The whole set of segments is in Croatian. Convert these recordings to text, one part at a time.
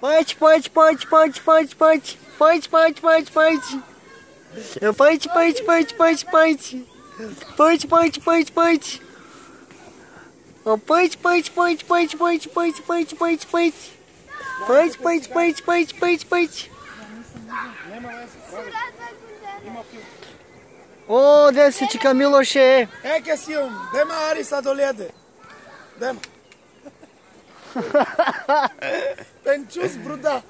Pojď. Pojď. O, desce-te, Miloše. É que assim, dema Arisa do Lede. Dema. Tem čus bruda.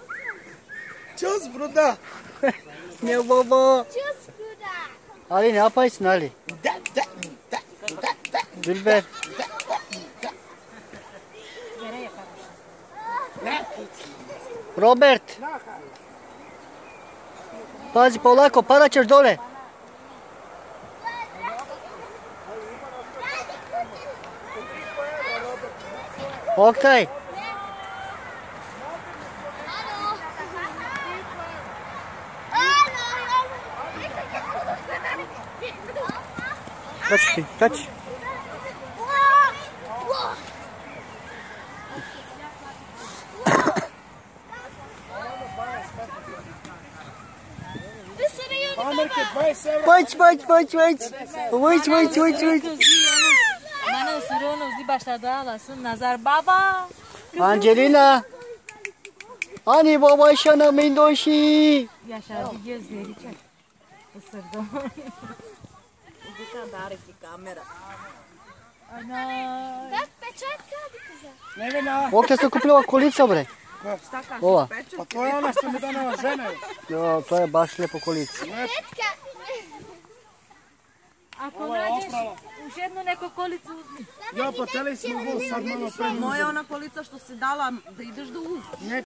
Meu bobo. Ali ne yapaysın Ali? Dilber. Robert. Pazi polako, padat ćeš dole. Oktay. Kaç. Pojď. Bana Sironos di başladı alasın nazar baba. Angelina. Hani baba şana mindoşi. Yaşardı gözleri çek. Isırdım. Bu kadar ki kamera. Ana. Как печатка би каза? Ne vena. Oktay sam kupila kolica bre. Šta kaže? Ova. Pa to je ona što mi donela žena. Jo, to je baš lijepo kolica. Печатка. Ako nađeš už jednu neku kolicu uzmi. Jo, pa teli smo go sad malo pre. Moja ona kolica što si dala da ideš do uza.